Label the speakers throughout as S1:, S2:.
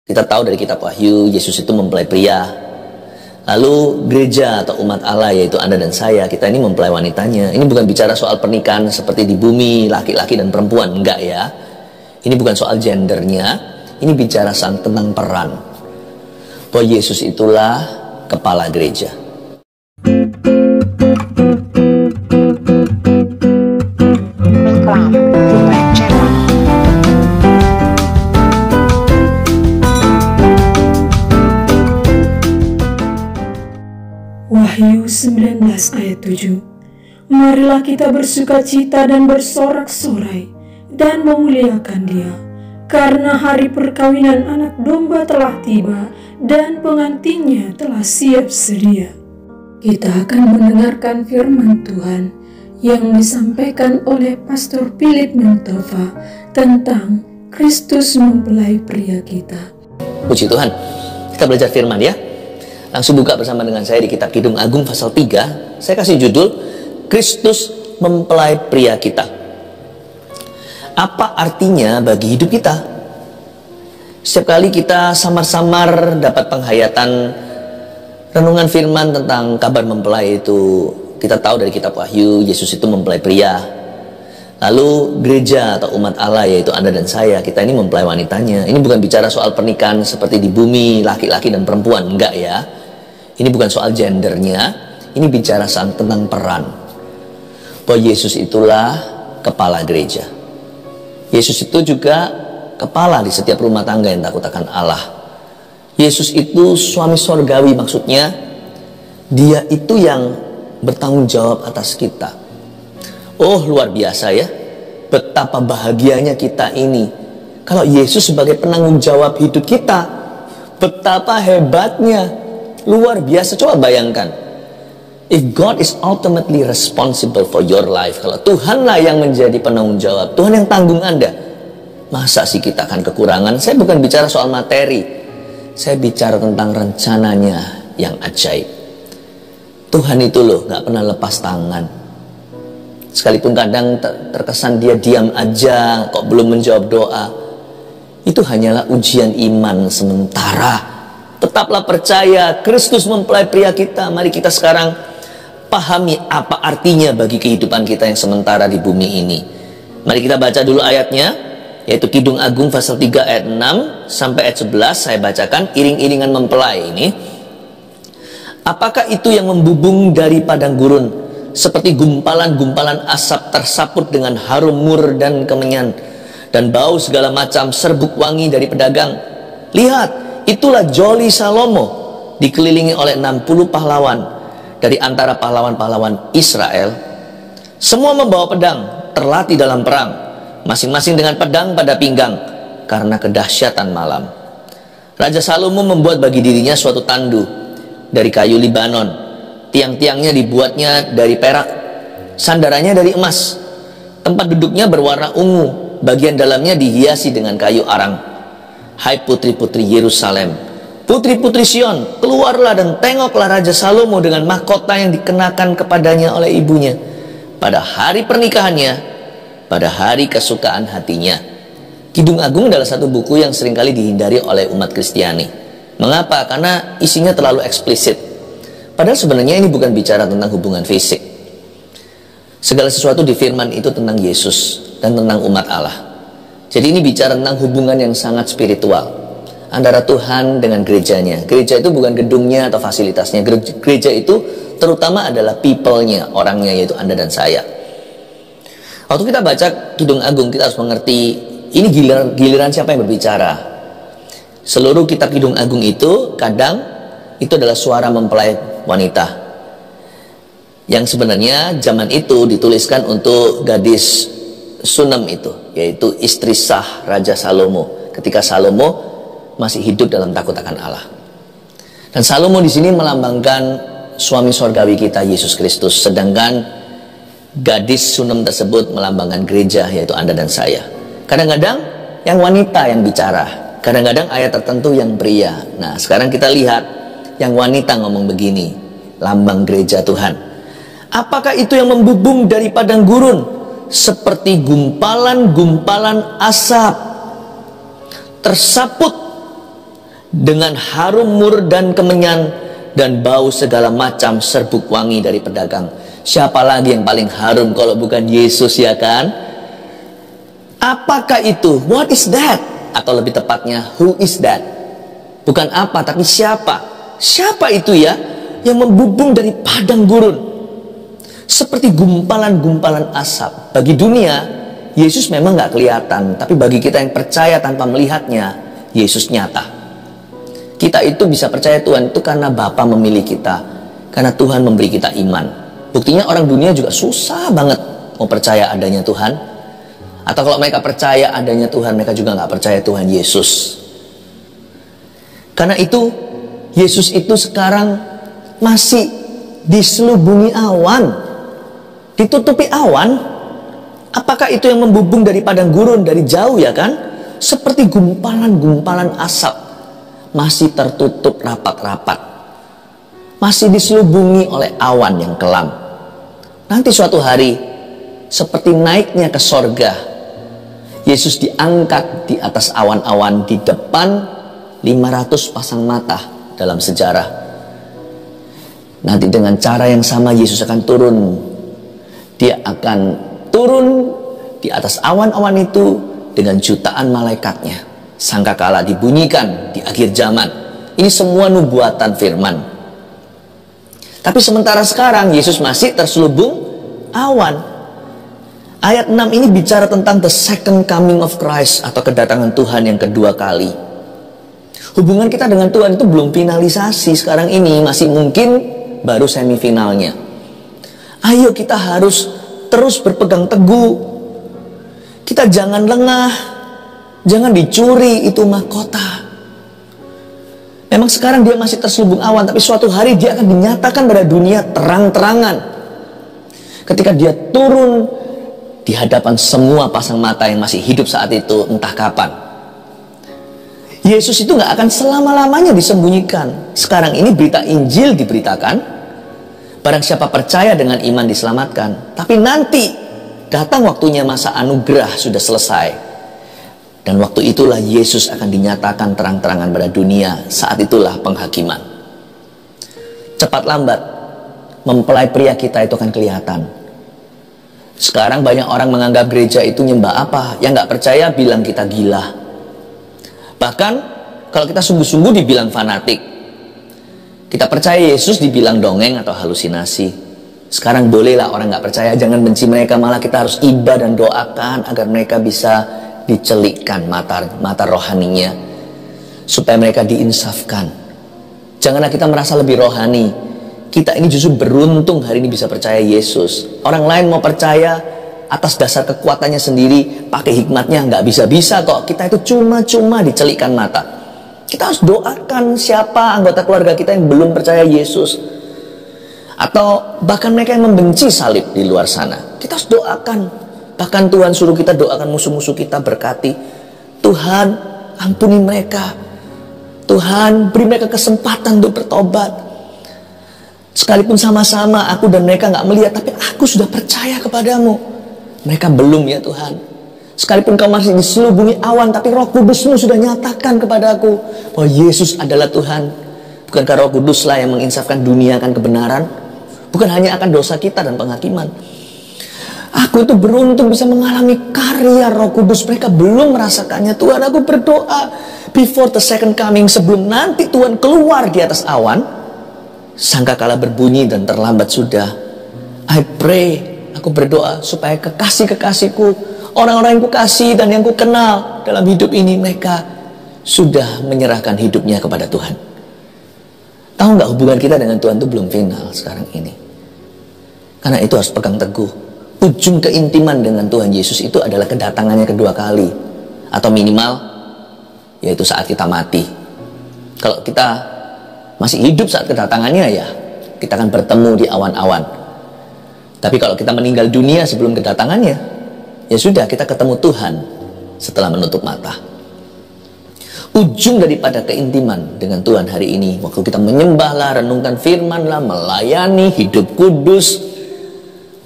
S1: Kita tahu dari kitab Wahyu, Yesus itu mempelai pria. Lalu gereja atau umat Allah, yaitu Anda dan saya, kita ini mempelai wanitanya. Ini bukan bicara soal pernikahan seperti di bumi, laki-laki dan perempuan, enggak ya. Ini bukan soal gendernya, ini bicara tentang peran. Bahwa Yesus itulah kepala gereja.
S2: Wahyu 19 ayat 7. Marilah kita bersukacita dan bersorak-sorai dan memuliakan Dia, karena hari perkawinan anak domba telah tiba dan pengantinnya telah siap sedia. Kita akan mendengarkan firman Tuhan yang disampaikan oleh Pastor Philip Mentova tentang Kristus mempelai pria kita.
S1: Puji Tuhan, kita belajar firman ya. Langsung buka bersama dengan saya di kitab Kidung Agung pasal 3. Saya kasih judul Kristus mempelai pria kita. Apa artinya bagi hidup kita? Setiap kali kita samar-samar dapat penghayatan renungan firman tentang kabar mempelai itu, kita tahu dari kitab Wahyu, Yesus itu mempelai pria. Lalu gereja atau umat Allah, yaitu Anda dan saya, kita ini mempelai wanitanya. Ini bukan bicara soal pernikahan seperti di bumi, laki-laki dan perempuan, enggak ya. Ini bukan soal gendernya, ini bicara tentang peran. Bahwa Yesus itulah kepala gereja. Yesus itu juga kepala di setiap rumah tangga yang takut akan Allah. Yesus itu suami sorgawi, maksudnya Dia itu yang bertanggung jawab atas kita. Oh, luar biasa ya. Betapa bahagianya kita ini kalau Yesus sebagai penanggung jawab hidup kita. Betapa hebatnya. Luar biasa. Coba bayangkan, if God is ultimately responsible for your life, kalau Tuhanlah yang menjadi penanggung jawab, Tuhan yang tanggung Anda, masa sih kita akan kekurangan? Saya bukan bicara soal materi, saya bicara tentang rencananya yang ajaib. Tuhan itu loh gak pernah lepas tangan. Sekalipun kadang terkesan Dia diam aja, kok belum menjawab doa, itu hanyalah ujian iman sementara. Tetaplah percaya, Kristus mempelai pria kita. Mari kita sekarang pahami apa artinya bagi kehidupan kita yang sementara di bumi ini. Mari kita baca dulu ayatnya, yaitu Kidung Agung pasal 3 ayat 6 sampai ayat 11. Saya bacakan iring-iringan mempelai ini. Apakah itu yang membubung dari padang gurun, seperti gumpalan-gumpalan asap tersaput dengan harum mur dan kemenyan, dan bau segala macam serbuk wangi dari pedagang? Lihat, itulah Joli Salomo, dikelilingi oleh 60 pahlawan dari antara pahlawan-pahlawan Israel. Semua membawa pedang, terlatih dalam perang, masing-masing dengan pedang pada pinggang, karena kedahsyatan malam. Raja Salomo membuat bagi dirinya suatu tandu dari kayu Libanon. Tiang-tiangnya dibuatnya dari perak, sandarannya dari emas. Tempat duduknya berwarna ungu, bagian dalamnya dihiasi dengan kayu arang. Hai putri-putri Yerusalem, putri-putri Sion, keluarlah dan tengoklah Raja Salomo dengan mahkota yang dikenakan kepadanya oleh ibunya pada hari pernikahannya, pada hari kesukaan hatinya. Kidung Agung adalah satu buku yang seringkali dihindari oleh umat Kristiani. Mengapa? Karena isinya terlalu eksplisit. Padahal sebenarnya ini bukan bicara tentang hubungan fisik. Segala sesuatu di firman itu tentang Yesus dan tentang umat Allah. Jadi ini bicara tentang hubungan yang sangat spiritual antara Tuhan dengan gerejanya. Gereja itu bukan gedungnya atau fasilitasnya. Gereja itu terutama adalah people-nya, orangnya, yaitu Anda dan saya. Waktu kita baca Kidung Agung, kita harus mengerti ini giliran siapa yang berbicara. Seluruh kitab Kidung Agung itu kadang itu adalah suara mempelai wanita, yang sebenarnya zaman itu dituliskan untuk gadis Sunem itu, yaitu istri sah Raja Salomo ketika Salomo masih hidup dalam takut akan Allah. Dan Salomo di sini melambangkan suami sorgawi kita, Yesus Kristus, sedangkan gadis Sunem tersebut melambangkan gereja, yaitu Anda dan saya. Kadang-kadang yang wanita yang bicara, kadang-kadang ayat tertentu yang pria. Nah, sekarang kita lihat yang wanita ngomong begini, lambang gereja Tuhan. Apakah itu yang membubung dari padang gurun, seperti gumpalan-gumpalan asap tersaput dengan harum mur dan kemenyan dan bau segala macam serbuk wangi dari pedagang. Siapa lagi yang paling harum kalau bukan Yesus, ya kan? Apakah itu? What is that? Atau lebih tepatnya, who is that? Bukan apa, tapi siapa? Siapa itu ya yang membubung dari padang gurun seperti gumpalan-gumpalan asap? Bagi dunia, Yesus memang gak kelihatan, tapi bagi kita yang percaya tanpa melihatnya, Yesus nyata. Kita itu bisa percaya Tuhan itu karena Bapa memilih kita, karena Tuhan memberi kita iman. Buktinya orang dunia juga susah banget mau percaya adanya Tuhan. Atau kalau mereka percaya adanya Tuhan, mereka juga gak percaya Tuhan Yesus. Karena itu, Yesus itu sekarang masih diselubungi awan, ditutupi awan. Apakah itu yang membubung dari padang gurun dari jauh, ya kan? Seperti gumpalan-gumpalan asap, masih tertutup rapat-rapat, masih diselubungi oleh awan yang kelam. Nanti suatu hari, seperti naiknya ke sorga, Yesus diangkat di atas awan-awan di depan 500 pasang mata dalam sejarah. Nanti dengan cara yang sama Yesus akan turun. Dia akan turun di atas awan-awan itu dengan jutaan malaikatnya. Sangkakala dibunyikan di akhir zaman. Ini semua nubuatan firman. Tapi sementara sekarang Yesus masih terselubung awan. Ayat 6 ini bicara tentang the second coming of Christ, atau kedatangan Tuhan yang kedua kali. Hubungan kita dengan Tuhan itu belum finalisasi sekarang ini, masih mungkin baru semifinalnya. Ayo kita harus terus berpegang teguh. Kita jangan lengah, jangan dicuri itu mahkota. Memang sekarang dia masih terselubung awan, tapi suatu hari dia akan dinyatakan pada dunia terang-terangan. Ketika dia turun di hadapan semua pasang mata yang masih hidup saat itu, entah kapan. Yesus itu gak akan selama-lamanya disembunyikan. Sekarang ini berita Injil diberitakan, barang siapa percaya dengan iman diselamatkan. Tapi nanti datang waktunya, masa anugerah sudah selesai. Dan waktu itulah Yesus akan dinyatakan terang-terangan pada dunia. Saat itulah penghakiman. Cepat lambat, mempelai pria kita itu akan kelihatan. Sekarang banyak orang menganggap gereja itu nyembah apa. Yang gak percaya bilang kita gila. Bahkan kalau kita sungguh-sungguh dibilang fanatik. Kita percaya Yesus dibilang dongeng atau halusinasi. Sekarang bolehlah orang gak percaya, jangan benci mereka. Malah kita harus ibadah dan doakan agar mereka bisa dicelikkan mata rohaninya, supaya mereka diinsafkan. Janganlah kita merasa lebih rohani. Kita ini justru beruntung hari ini bisa percaya Yesus. Orang lain mau percaya atas dasar kekuatannya sendiri, pakai hikmatnya, nggak bisa-bisa kok. Kita itu cuma-cuma dicelikkan mata. Kita harus doakan siapa anggota keluarga kita yang belum percaya Yesus, atau bahkan mereka yang membenci salib di luar sana. Kita harus doakan. Bahkan Tuhan suruh kita doakan musuh-musuh kita, berkati. Tuhan, ampuni mereka. Tuhan, beri mereka kesempatan untuk bertobat. Sekalipun sama-sama aku dan mereka gak melihat, tapi aku sudah percaya kepadamu. Mereka belum, ya Tuhan. Sekalipun kau masih diselubungi awan, tapi Roh Kudus-Mu sudah nyatakan kepada aku bahwa Yesus adalah Tuhan. Bukankah Roh Kuduslah yang menginsafkan dunia akan kebenaran? Bukan hanya akan dosa kita dan penghakiman. Aku itu beruntung bisa mengalami karya Roh Kudus. Mereka belum merasakannya. Tuhan, aku berdoa before the second coming, sebelum nanti Tuhan keluar di atas awan, sangkakala berbunyi dan terlambat sudah. I pray, aku berdoa supaya kekasih-kekasihku, orang-orang yang kukasih dan yang kukenal dalam hidup ini, mereka sudah menyerahkan hidupnya kepada Tuhan. Tahu nggak, hubungan kita dengan Tuhan itu belum final sekarang ini. Karena itu harus pegang teguh. Ujung keintiman dengan Tuhan Yesus itu adalah kedatangannya kedua kali, atau minimal yaitu saat kita mati. Kalau kita masih hidup saat kedatangannya, ya kita akan bertemu di awan-awan. Tapi kalau kita meninggal dunia sebelum kedatangannya, ya sudah, kita ketemu Tuhan setelah menutup mata. Ujung daripada keintiman dengan Tuhan hari ini, waktu kita menyembahlah, renungkan firman-lah, melayani, hidup kudus,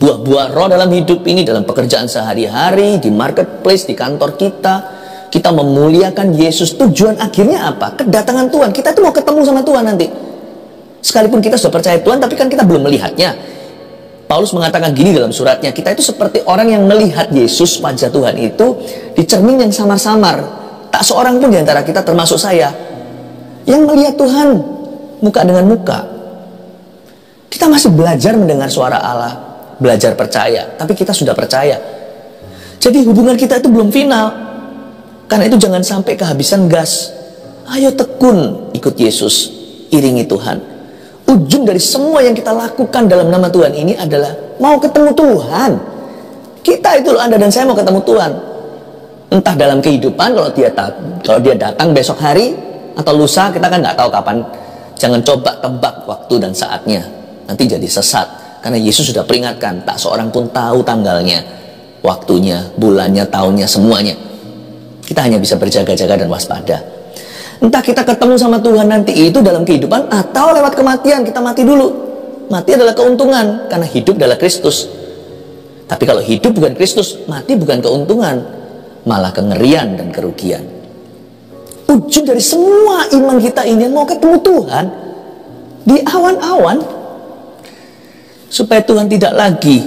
S1: buah-buah roh dalam hidup ini, dalam pekerjaan sehari-hari, di marketplace, di kantor kita kita memuliakan Yesus, tujuan akhirnya apa? Kedatangan Tuhan. Kita itu mau ketemu sama Tuhan nanti. Sekalipun kita sudah percaya Tuhan, tapi kan kita belum melihatnya. Paulus mengatakan gini dalam suratnya, kita itu seperti orang yang melihat Yesus, wajah Tuhan itu di cermin yang samar-samar. Tak seorang pun di antara kita, termasuk saya, yang melihat Tuhan muka dengan muka. Kita masih belajar mendengar suara Allah, belajar percaya, tapi kita sudah percaya. Jadi hubungan kita itu belum final. Karena itu jangan sampai kehabisan gas. Ayo tekun ikut Yesus, iringi Tuhan. Ujung dari semua yang kita lakukan dalam nama Tuhan ini adalah mau ketemu Tuhan. Kita itu loh, Anda dan saya mau ketemu Tuhan. Entah dalam kehidupan, kalau dia datang besok hari atau lusa, kita kan nggak tahu kapan. Jangan coba tebak waktu dan saatnya, nanti jadi sesat. Karena Yesus sudah peringatkan, tak seorang pun tahu tanggalnya, waktunya, bulannya, tahunnya, semuanya. Kita hanya bisa berjaga-jaga dan waspada. Entah kita ketemu sama Tuhan nanti itu dalam kehidupan atau lewat kematian, kita mati dulu. Mati adalah keuntungan, karena hidup adalah Kristus. Tapi kalau hidup bukan Kristus, mati bukan keuntungan, malah kengerian dan kerugian. Ujung dari semua iman kita ini mau ketemu Tuhan di awan-awan, supaya Tuhan tidak lagi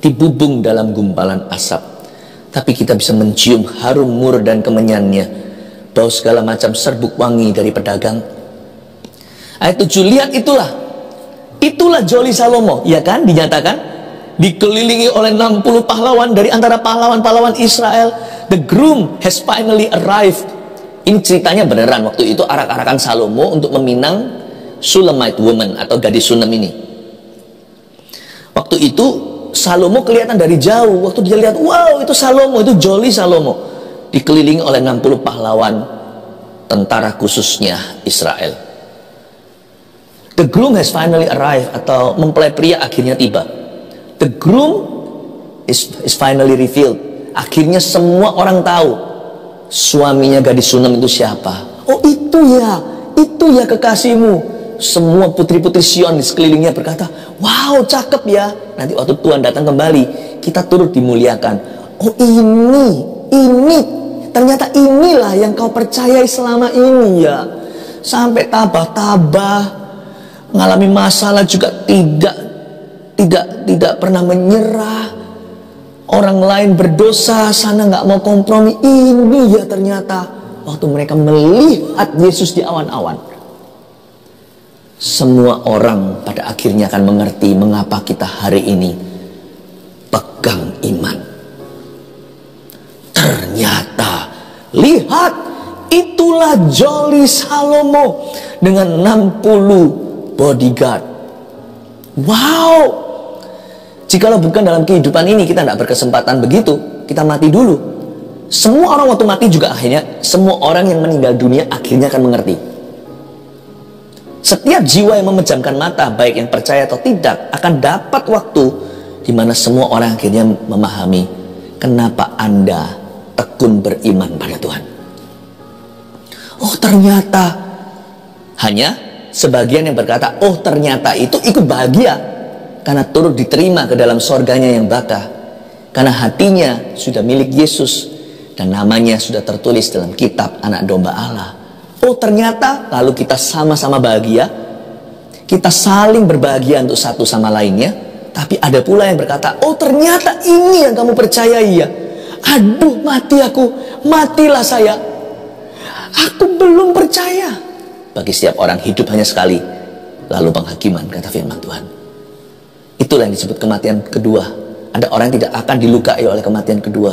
S1: dibubung dalam gumpalan asap, tapi kita bisa mencium harum mur dan kemenyannya, bau segala macam serbuk wangi dari pedagang. Ayat 7, lihat itulah Joli Salomo, ya kan, dinyatakan dikelilingi oleh 60 pahlawan dari antara pahlawan-pahlawan Israel. The groom has finally arrived. Ini ceritanya beneran, waktu itu arak-arakan Salomo untuk meminang Shulamite woman atau gadis Sunem ini. Waktu itu Salomo kelihatan dari jauh. Waktu dia lihat, wow, itu Salomo, itu Joli Salomo, dikelilingi oleh 60 pahlawan tentara khususnya Israel. The groom has finally arrived, atau mempelai pria akhirnya tiba. The groom is finally revealed. Akhirnya semua orang tahu suaminya gadis Sunem itu siapa. Oh, itu ya kekasihmu. Semua putri-putri Sion di sekelilingnya berkata, wow, cakep ya. Nanti waktu Tuhan datang kembali, kita turut dimuliakan. Oh, ini ternyata inilah yang kau percayai selama ini ya. Sampai tabah-tabah, mengalami masalah juga tidak pernah menyerah. Orang lain berdosa, sana nggak mau kompromi. Ini ya ternyata waktu mereka melihat Yesus di awan-awan. Semua orang pada akhirnya akan mengerti mengapa kita hari ini pegang iman. Ternyata, lihat, itulah Joli Salomo dengan 60 bodyguard. Wow! Jikalau bukan dalam kehidupan ini, kita tidak berkesempatan begitu. Kita mati dulu. Semua orang waktu mati juga akhirnya, semua orang yang meninggal dunia akhirnya akan mengerti. Setiap jiwa yang memejamkan mata, baik yang percaya atau tidak, akan dapat waktu di mana semua orang akhirnya memahami kenapa Anda tekun beriman pada Tuhan. Oh, ternyata. Hanya sebagian yang berkata, oh ternyata itu ikut bahagia karena turut diterima ke dalam sorganya yang baka, karena hatinya sudah milik Yesus dan namanya sudah tertulis dalam kitab anak domba Allah. Oh ternyata, lalu kita sama-sama bahagia, kita saling berbahagia untuk satu sama lainnya. Tapi ada pula yang berkata, oh ternyata ini yang kamu percayai ya. Aduh, mati aku, matilah saya, aku belum percaya. Bagi setiap orang hidup hanya sekali, lalu penghakiman, kata firman Tuhan. Itulah yang disebut kematian kedua. Ada orang yang tidak akan dilukai oleh kematian kedua.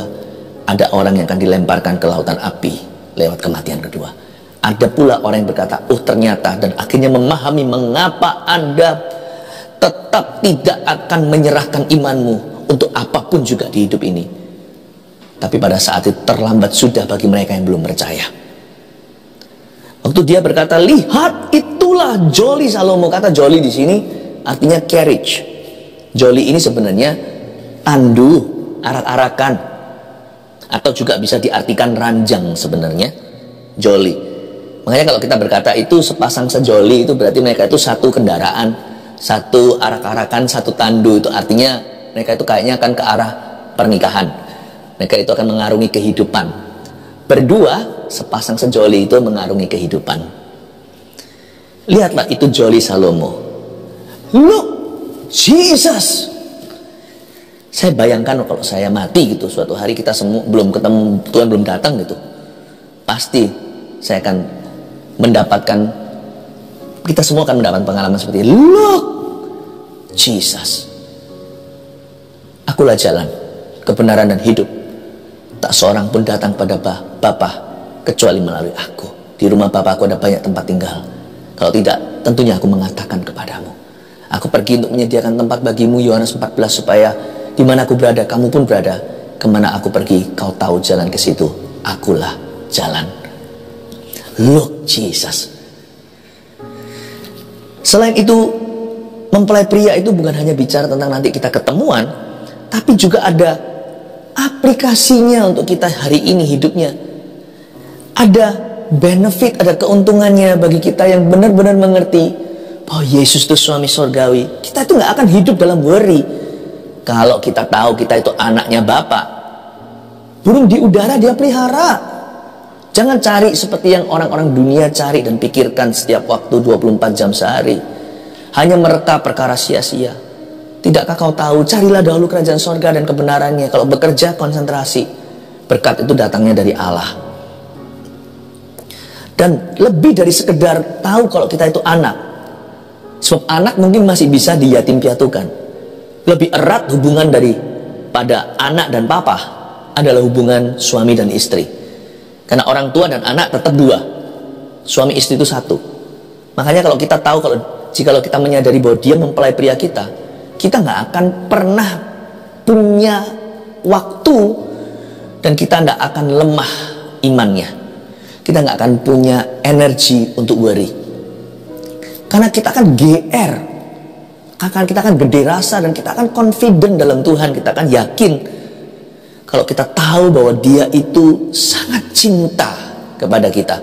S1: Ada orang yang akan dilemparkan ke lautan api lewat kematian kedua. Ada pula orang yang berkata, oh ternyata, dan akhirnya memahami mengapa Anda tetap tidak akan menyerahkan imanmu untuk apapun juga di hidup ini. Tapi pada saat itu terlambat sudah bagi mereka yang belum percaya. Waktu dia berkata, lihat itulah Joli Salomo. Kata Joli di sini artinya carriage. Joli ini sebenarnya tandu, arak-arakan, atau juga bisa diartikan ranjang sebenarnya. Joli. Makanya kalau kita berkata itu sepasang sejoli, itu berarti mereka itu satu kendaraan, satu arak-arakan, satu tandu. Itu artinya mereka itu kayaknya akan ke arah pernikahan. Mereka itu akan mengarungi kehidupan. Berdua, sepasang sejoli itu mengarungi kehidupan. Lihatlah itu joli Salomo. Look, Jesus. Saya bayangkan kalau saya mati gitu, suatu hari kita semua belum ketemu, Tuhan belum datang gitu, pasti saya akan mendapatkan, kita semua akan mendapatkan pengalaman seperti look, Jesus. Akulah jalan, kebenaran dan hidup. Tak seorang pun datang pada Bapa kecuali melalui aku. Di rumah Bapa aku ada banyak tempat tinggal. Kalau tidak, tentunya aku mengatakan kepadamu. Aku pergi untuk menyediakan tempat bagimu, Yohanes 14, supaya di mana aku berada, kamu pun berada. Kemana aku pergi, kau tahu jalan ke situ. Akulah jalan. Look, Jesus. Selain itu, mempelai pria itu bukan hanya bicara tentang nanti kita ketemuan, tapi juga ada aplikasinya untuk kita hari ini hidupnya. Ada benefit, ada keuntungannya bagi kita yang benar-benar mengerti bahwa Yesus itu suami surgawi. Kita itu gak akan hidup dalam worry. Kalau kita tahu kita itu anaknya Bapa. Burung di udara dia pelihara. Jangan cari seperti yang orang-orang dunia cari dan pikirkan setiap waktu 24 jam sehari. Hanya mereka perkara sia-sia. Tidakkah kau tahu, carilah dahulu kerajaan sorga dan kebenarannya. Kalau bekerja, konsentrasi. Berkat itu datangnya dari Allah. Dan lebih dari sekedar tahu kalau kita itu anak. Sebab anak mungkin masih bisa diyatim piatukan. Lebih erat hubungan daripada anak dan papa adalah hubungan suami dan istri. Karena orang tua dan anak tetap dua. Suami istri itu satu. Makanya kalau kita tahu, jikalau kita menyadari bahwa dia mempelai pria kita nggak akan pernah punya waktu dan kita nggak akan lemah imannya. Kita nggak akan punya energi untuk worry. Karena kita akan GR. Kita akan gede rasa dan kita akan confident dalam Tuhan. Kita akan yakin kalau kita tahu bahwa dia itu sangat cinta kepada kita.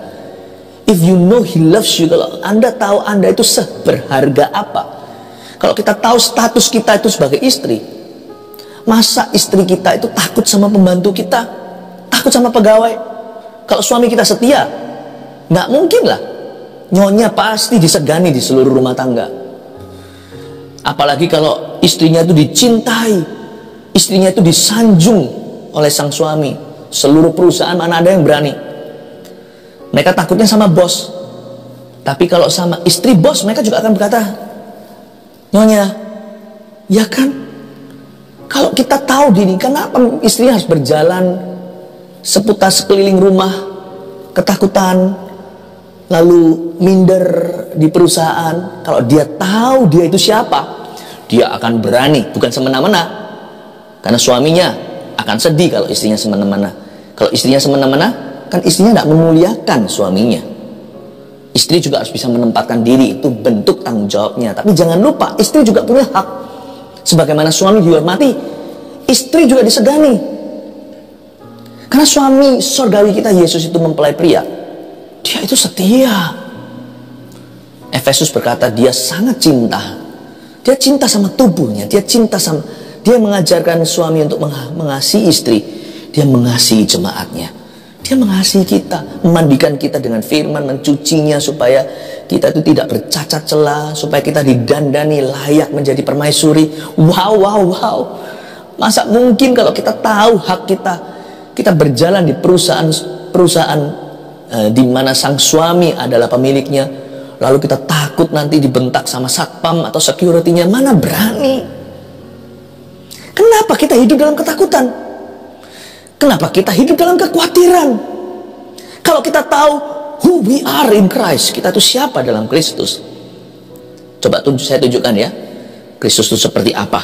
S1: If you know he loves you, kalau Anda tahu Anda itu seberharga apa, kalau kita tahu status kita itu sebagai istri, masa istri kita itu takut sama pembantu kita, takut sama pegawai? Kalau suami kita setia, nggak mungkin lah. Nyonya pasti disegani di seluruh rumah tangga. Apalagi kalau istrinya itu dicintai, istrinya itu disanjung oleh sang suami. Seluruh perusahaan mana ada yang berani. Mereka takutnya sama bos. Tapi kalau sama istri bos, mereka juga akan berkata, Nyonya, ya kan? Kalau kita tahu diri, kenapa istrinya harus berjalan seputar sekeliling rumah, ketakutan, lalu minder di perusahaan? Kalau dia tahu dia itu siapa, dia akan berani, bukan semena-mena. Karena suaminya akan sedih kalau istrinya semena-mena. Kalau istrinya semena-mena, kan istrinya tidak memuliakan suaminya. Istri juga harus bisa menempatkan diri, itu bentuk tanggung jawabnya. Tapi jangan lupa, istri juga punya hak. Sebagaimana suami dihormati, istri juga disegani. Karena suami surgawi kita, Yesus itu mempelai pria. Dia itu setia. Efesus berkata dia sangat cinta. Dia cinta sama tubuhnya. Dia mengajarkan suami untuk mengasihi istri. Dia mengasihi jemaatnya. Dia mengasihi kita, memandikan kita dengan firman, mencucinya supaya kita itu tidak bercacat celah, supaya kita didandani layak menjadi permaisuri. Wow. Masa mungkin kalau kita tahu hak kita berjalan di perusahaan di mana sang suami adalah pemiliknya, lalu kita takut nanti dibentak sama satpam atau security-nya, mana berani. Kenapa kita hidup dalam ketakutan? Kenapa kita hidup dalam kekhawatiran? Kalau kita tahu who we are in Christ, kita itu siapa dalam Kristus. Coba saya tunjukkan ya, Kristus itu seperti apa.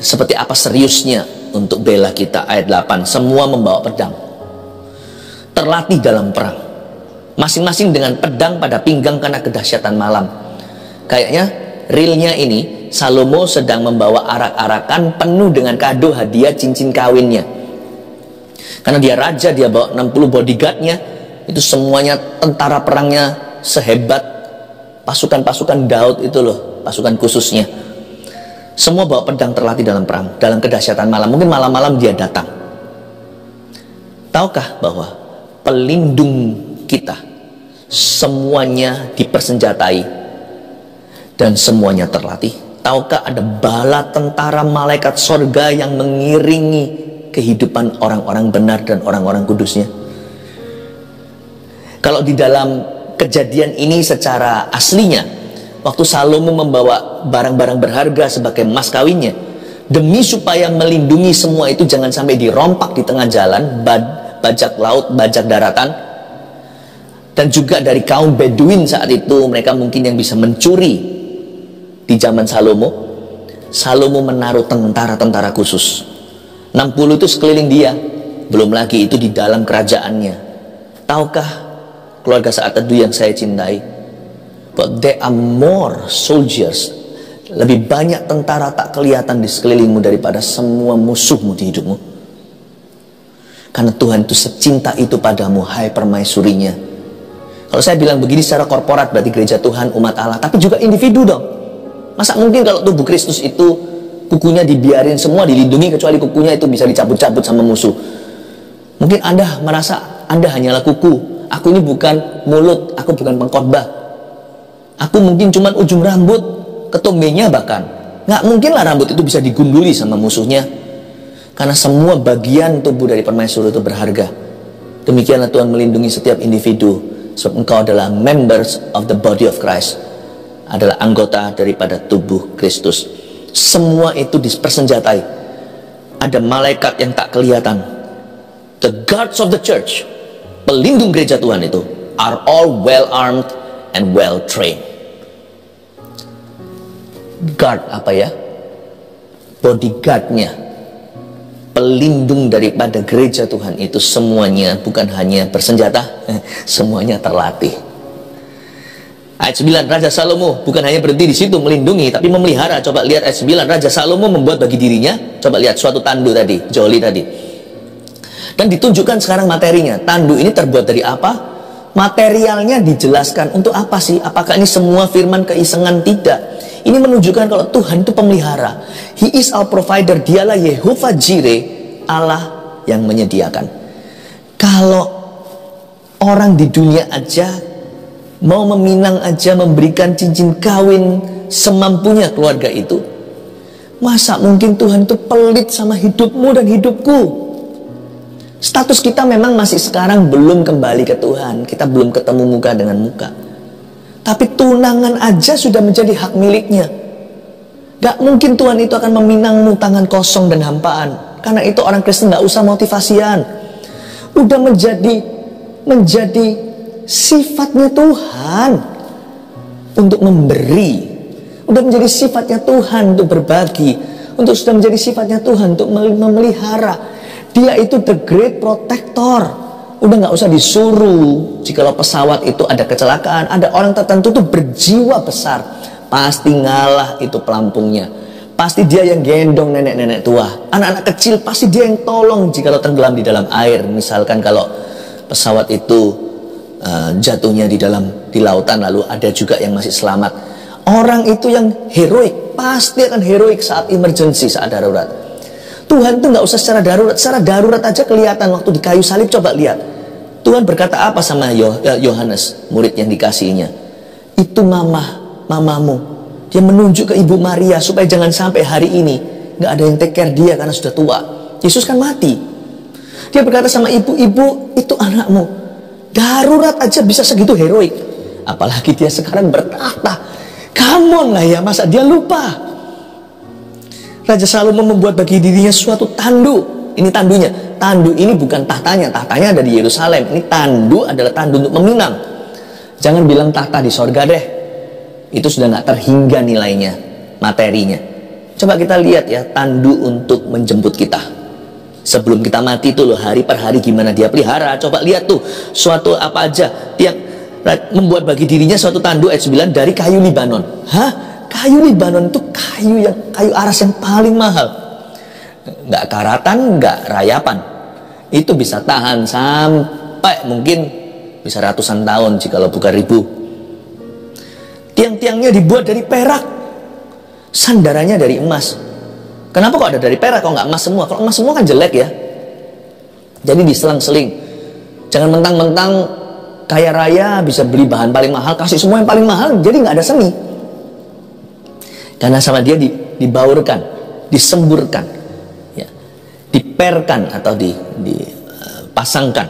S1: Seperti apa seriusnya untuk bela kita. Ayat 8, semua membawa pedang, terlatih dalam perang, masing-masing dengan pedang pada pinggang karena kedahsyatan malam. Kayaknya realnya ini Salomo sedang membawa arak-arakan penuh dengan kado hadiah cincin kawinnya. Karena dia raja, dia bawa 60 bodyguardnya. Itu semuanya tentara perangnya sehebat pasukan-pasukan Daud itu loh, pasukan khususnya. Semua bawa pedang, terlatih dalam perang, dalam kedahsyatan malam. Mungkin malam-malam dia datang. Tahukah bahwa pelindung kita semuanya dipersenjatai dan semuanya terlatih? Tahukah ada bala tentara malaikat sorga yang mengiringi kehidupan orang-orang benar dan orang-orang kudusnya? Kalau di dalam kejadian ini secara aslinya, waktu Salomo membawa barang-barang berharga sebagai mas kawinnya, demi supaya melindungi semua itu jangan sampai dirompak di tengah jalan, bajak laut, bajak daratan, dan juga dari kaum Beduin saat itu, mereka mungkin yang bisa mencuri di zaman Salomo. Salomo menaruh tentara-tentara khusus, 60 itu sekeliling dia, belum lagi itu di dalam kerajaannya. Tahukah keluarga saat teduh yang saya cintai, but there are more soldiers, lebih banyak tentara tak kelihatan di sekelilingmu daripada semua musuhmu di hidupmu. Karena Tuhan itu secinta itu padamu, hai permaisurinya. Kalau saya bilang begini secara korporat, berarti gereja Tuhan, umat Allah, tapi juga individu dong. Masa mungkin kalau tubuh Kristus itu kukunya dibiarin semua dilindungi, kecuali kukunya itu bisa dicabut-cabut sama musuh? Mungkin Anda merasa Anda hanyalah kuku. Aku ini bukan mulut, aku bukan pengkhotbah. Aku mungkin cuma ujung rambut, ketombenya bahkan. Nggak mungkinlah rambut itu bisa digunduli sama musuhnya. Karena semua bagian tubuh dari permaisuri itu berharga. Demikianlah Tuhan melindungi setiap individu. Sebab engkau adalah members of the body of Christ, adalah anggota daripada tubuh Kristus. Semua itu dipersenjatai. Ada malaikat yang tak kelihatan. The guards of the church, pelindung gereja Tuhan itu, are all well armed and well trained. Guard apa ya? Bodyguardnya, pelindung daripada gereja Tuhan itu semuanya bukan hanya bersenjata, semuanya terlatih. Ayat 9, Raja Salomo bukan hanya berhenti di situ melindungi, tapi memelihara. Coba lihat ayat 9, Raja Salomo membuat bagi dirinya, coba lihat suatu tandu tadi, joli tadi. Dan ditunjukkan sekarang materinya. Tandu ini terbuat dari apa? Materialnya dijelaskan untuk apa sih? Apakah ini semua firman keisengan? Tidak. Ini menunjukkan kalau Tuhan itu pemelihara. He is our provider. Dialah Yehovah Jireh, Allah yang menyediakan. Kalau orang di dunia aja mau meminang aja, memberikan cincin kawin semampunya keluarga itu, masa mungkin Tuhan itu pelit sama hidupmu dan hidupku? Status kita memang masih sekarang belum kembali ke Tuhan. Kita belum ketemu muka dengan muka. Tapi tunangan aja sudah menjadi hak miliknya. Gak mungkin Tuhan itu akan meminangmu tangan kosong dan hampaan. Karena itu orang Kristen gak usah motivasian. Udah menjadi sifatnya Tuhan untuk memberi. Udah menjadi sifatnya Tuhan untuk berbagi. Sudah menjadi sifatnya Tuhan untuk memelihara. Dia itu the great protector. Udah gak usah disuruh. Jikalau pesawat itu ada kecelakaan, ada orang tertentu tuh berjiwa besar, pasti ngalah itu pelampungnya. Pasti dia yang gendong nenek-nenek tua. Anak-anak kecil pasti dia yang tolong jikalau tenggelam di dalam air. Misalkan kalau pesawat itu jatuhnya di lautan, lalu ada juga yang masih selamat. Orang itu yang heroik, pasti akan heroik saat emergency, saat darurat. Tuhan tuh nggak usah secara darurat aja kelihatan waktu di kayu salib. Coba lihat, Tuhan berkata apa sama Yohanes, murid yang dikasihinya? Itu mamamu. Dia menunjuk ke Ibu Maria supaya jangan sampai hari ini nggak ada yang take care dia karena sudah tua. Yesus kan mati. Dia berkata sama ibu, itu anakmu. Darurat aja bisa segitu heroik, apalagi dia sekarang bertahta. Come on lah ya, masa dia lupa? Raja Salomo membuat bagi dirinya suatu tandu. Ini tandunya. Tandu ini bukan tahtanya. Tahtanya ada di Yerusalem. Ini tandu adalah tandu untuk meminang. Jangan bilang tahta di sorga deh. Itu sudah gak terhingga nilainya, materinya. Coba kita lihat ya, tandu untuk menjemput kita. Sebelum kita mati tuh loh, hari per hari gimana dia pelihara. Coba lihat tuh, suatu apa aja. Dia membuat bagi dirinya suatu tandu, ayat 9, dari kayu Libanon. Hah? Kayu Libanon itu kayu aras yang paling mahal. Nggak karatan, nggak rayapan. Itu bisa tahan sampai mungkin bisa ratusan tahun jikalau bukan ribu. Tiang-tiangnya dibuat dari perak, sandarannya dari emas. Kenapa kok ada dari perak, kok nggak emas semua? Kalau emas semua kan jelek ya. Jadi diselang-seling. Jangan mentang-mentang kaya raya bisa beli bahan paling mahal, kasih semua yang paling mahal, jadi nggak ada seni. Karena sama dia dibaurkan, disemburkan, ya, diperkan atau dipasangkan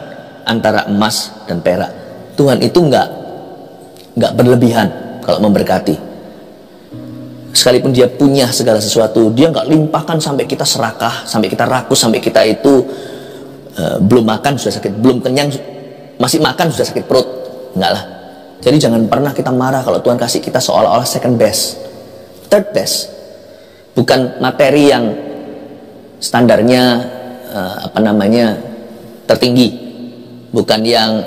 S1: antara emas dan perak. Tuhan itu nggak berlebihan kalau memberkati. Sekalipun dia punya segala sesuatu, dia nggak limpahkan sampai kita serakah, sampai kita rakus, sampai kita itu belum makan sudah sakit, belum kenyang masih makan sudah sakit perut. Enggak lah. Jadi jangan pernah kita marah kalau Tuhan kasih kita seolah-olah second best, third best. Bukan materi yang standarnya tertinggi, bukan yang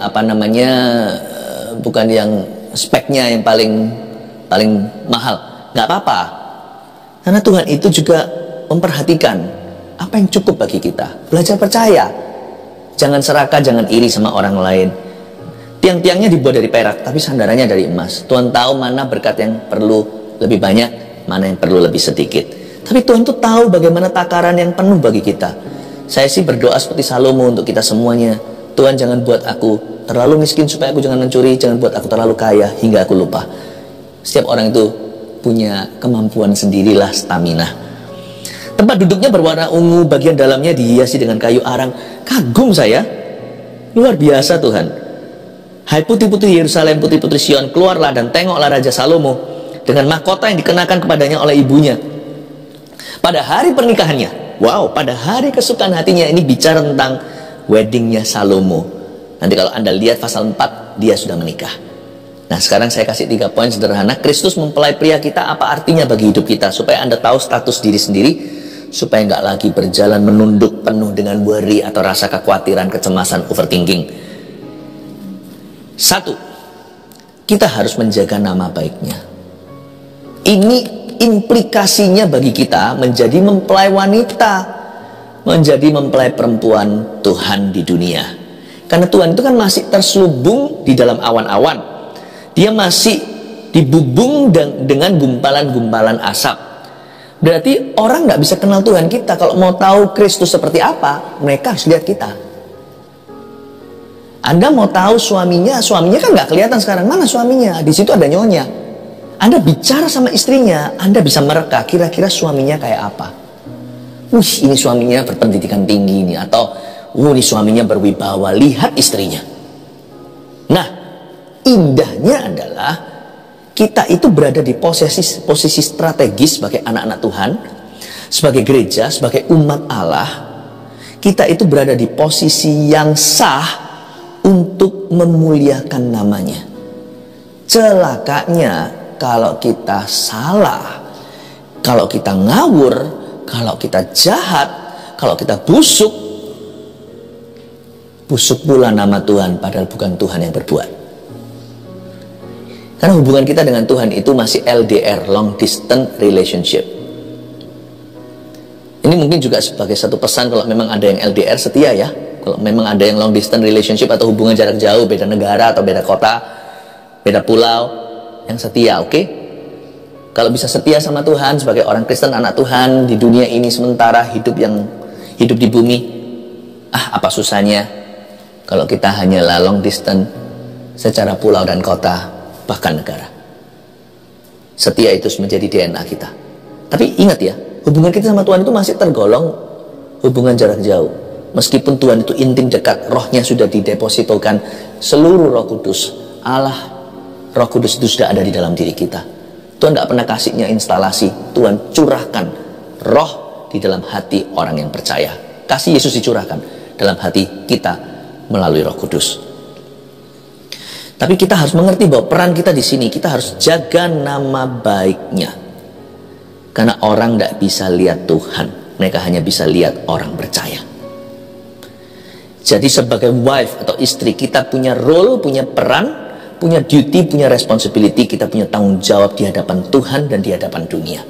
S1: bukan yang speknya yang paling mahal. Nggak apa-apa, karena Tuhan itu juga memperhatikan apa yang cukup bagi kita. Belajar percaya, jangan serakah, jangan iri sama orang lain. Tiang-tiangnya dibuat dari perak, tapi sandarannya dari emas. Tuhan tahu mana berkat yang perlu lebih banyak, mana yang perlu lebih sedikit. Tapi Tuhan tuh tahu bagaimana takaran yang penuh bagi kita. Saya sih berdoa seperti Salomo untuk kita semuanya. Tuhan, jangan buat aku terlalu miskin supaya aku jangan mencuri, jangan buat aku terlalu kaya hingga aku lupa. Setiap orang itu punya kemampuan sendirilah, stamina. Tempat duduknya berwarna ungu, bagian dalamnya dihiasi dengan kayu arang. Kagum saya, luar biasa Tuhan. Hai putri-putri Yerusalem, putri-putri Sion, keluarlah dan tengoklah Raja Salomo dengan mahkota yang dikenakan kepadanya oleh ibunya pada hari pernikahannya. Wow, pada hari kesukaan hatinya. Ini bicara tentang weddingnya Salomo. Nanti kalau Anda lihat pasal 4, dia sudah menikah. Nah, sekarang saya kasih 3 poin sederhana. Kristus mempelai pria kita, apa artinya bagi hidup kita, supaya Anda tahu status diri sendiri, supaya nggak lagi berjalan menunduk penuh dengan worry atau rasa kekhawatiran, kecemasan, overthinking. 1, kita harus menjaga nama baiknya. Ini implikasinya bagi kita menjadi mempelai wanita, menjadi mempelai perempuan Tuhan di dunia. Karena Tuhan itu kan masih terselubung di dalam awan-awan. Dia masih dibubung dengan gumpalan-gumpalan asap. Berarti orang nggak bisa kenal Tuhan kita. Kalau mau tahu Kristus seperti apa, mereka harus lihat kita. Anda mau tahu suaminya kan nggak kelihatan sekarang. Mana suaminya? Di situ ada nyonya. Anda bicara sama istrinya, Anda bisa mereka kira-kira suaminya kayak apa. Ini suaminya berpendidikan tinggi nih, atau ini suaminya berwibawa. Lihat istrinya. Nah, indahnya adalah kita itu berada di posisi strategis sebagai anak-anak Tuhan, sebagai gereja, sebagai umat Allah. Kita itu berada di posisi yang sah untuk memuliakan namanya. Celakanya kalau kita salah, kalau kita ngawur, kalau kita jahat, kalau kita busuk pula nama Tuhan, padahal bukan Tuhan yang berbuat. Karena hubungan kita dengan Tuhan itu masih LDR, long distance relationship. Ini mungkin juga sebagai satu pesan, kalau memang ada yang LDR, setia ya. Kalau memang ada yang long distance relationship atau hubungan jarak jauh, beda negara atau beda kota, beda pulau, yang setia, oke? Kalau bisa setia sama Tuhan sebagai orang Kristen, anak Tuhan di dunia ini sementara, hidup di bumi, apa susahnya kalau kita hanyalah long distance secara pulau dan kota, bahkan negara. Setia itu menjadi DNA kita. Tapi ingat ya, hubungan kita sama Tuhan itu masih tergolong hubungan jarak jauh. Meskipun Tuhan itu intim dekat, rohnya sudah didepositokan, seluruh Roh Kudus, Allah, Roh Kudus itu sudah ada di dalam diri kita. Tuhan tidak pernah kasihnya instalasi, Tuhan curahkan roh di dalam hati orang yang percaya. Kasih Yesus dicurahkan dalam hati kita melalui Roh Kudus. Tapi kita harus mengerti bahwa peran kita di sini, kita harus jaga nama baiknya. Karena orang tidak bisa lihat Tuhan, mereka hanya bisa lihat orang percaya. Jadi sebagai wife atau istri, kita punya role, punya peran, punya duty, punya responsibility, kita punya tanggung jawab di hadapan Tuhan dan di hadapan dunia.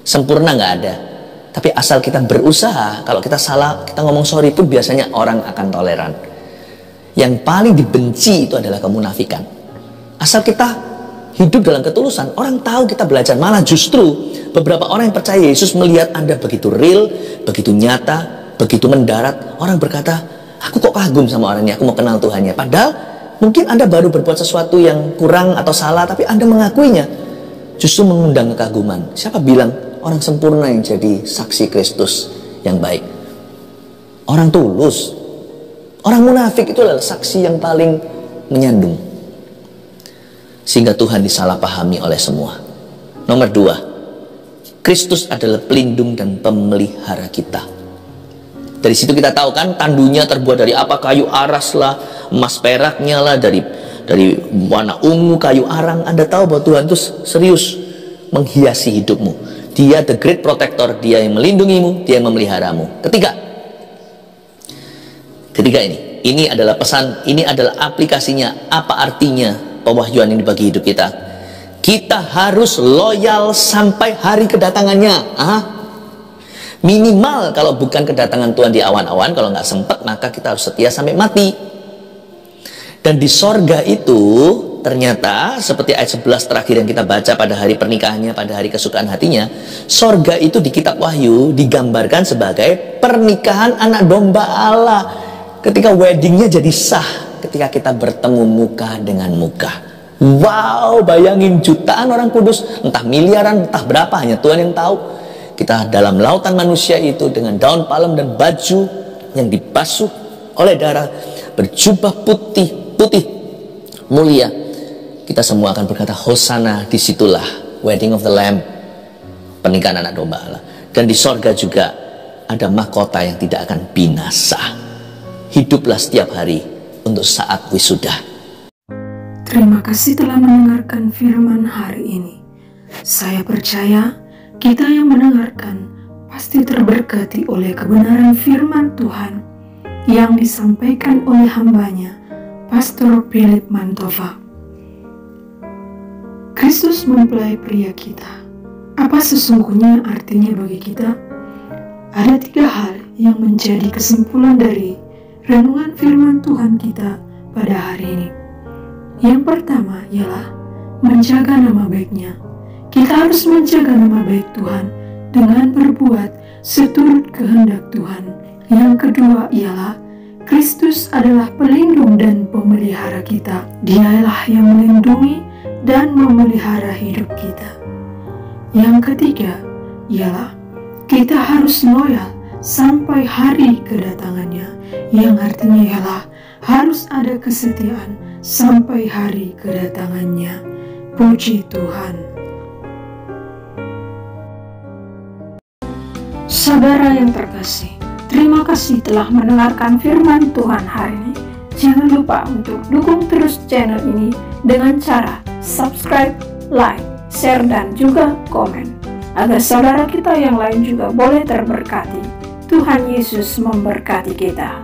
S1: Sempurna nggak ada, tapi asal kita berusaha. Kalau kita salah, kita ngomong sorry pun biasanya orang akan toleran. Yang paling dibenci itu adalah kemunafikan. Asal kita hidup dalam ketulusan, orang tahu kita belajar. Malah justru beberapa orang yang percaya Yesus melihat Anda begitu real, begitu nyata, begitu mendarat. Orang berkata, Aku kok kagum sama orang ini, aku mau kenal Tuhannya. Padahal mungkin Anda baru berbuat sesuatu yang kurang atau salah, tapi Anda mengakuinya. Justru mengundang kekaguman. Siapa bilang orang sempurna yang jadi saksi Kristus yang baik? Orang tulus. Orang munafik itu adalah saksi yang paling menyandung. Sehingga Tuhan disalahpahami oleh semua. Nomor 2, Kristus adalah pelindung dan pemelihara kita. Dari situ kita tahu kan, tandunya terbuat dari apa? Kayu aras lah, emas peraknya lah, dari warna ungu, kayu arang. Anda tahu bahwa Tuhan itu serius menghiasi hidupmu. Dia the great protector, dia yang melindungimu, dia yang memeliharamu. Ketiga ini adalah pesan, ini adalah aplikasinya. Apa artinya pewahyuan ini bagi hidup kita? Kita harus loyal sampai hari kedatangannya. Minimal kalau bukan kedatangan Tuhan di awan-awan, kalau nggak sempat maka kita harus setia sampai mati. Dan di sorga itu ternyata seperti ayat 11 terakhir yang kita baca pada hari pernikahannya, pada hari kesukaan hatinya, sorga itu di kitab Wahyu digambarkan sebagai pernikahan anak domba Allah. Ketika weddingnya jadi sah, ketika kita bertemu muka dengan muka. Wow, bayangin jutaan orang kudus, entah miliaran, entah berapa, hanya Tuhan yang tahu. Kita dalam lautan manusia itu dengan daun palem dan baju yang dibasuh oleh darah, berjubah putih mulia. Kita semua akan berkata Hosana, disitulah wedding of the Lamb, pernikahan anak domba Allah. Dan di sorga juga ada mahkota yang tidak akan binasa. Hiduplah setiap hari untuk saat wisuda.
S2: Terima kasih telah mendengarkan firman hari ini. Saya percaya kita yang mendengarkan pasti terberkati oleh kebenaran firman Tuhan yang disampaikan oleh hambanya, Pastor Philip Mantova. Kristus mempelai pria kita. Apa sesungguhnya artinya bagi kita? Ada 3 hal yang menjadi kesimpulan dari renungan firman Tuhan kita pada hari ini. Yang pertama ialah menjaga nama baik-Nya. Kita harus menjaga nama baik Tuhan dengan berbuat seturut kehendak Tuhan. Yang kedua ialah Kristus adalah pelindung dan pemelihara kita. Dialah yang melindungi dan memelihara hidup kita. Yang ketiga ialah kita harus loyal sampai hari kedatangannya. Yang artinya ialah harus ada kesetiaan sampai hari kedatangannya. Puji Tuhan. Saudara yang terkasih, terima kasih telah mendengarkan firman Tuhan hari ini. Jangan lupa untuk dukung terus channel ini dengan cara subscribe, like, share, dan juga komen, agar saudara kita yang lain juga boleh terberkati. Tuhan Yesus memberkati kita.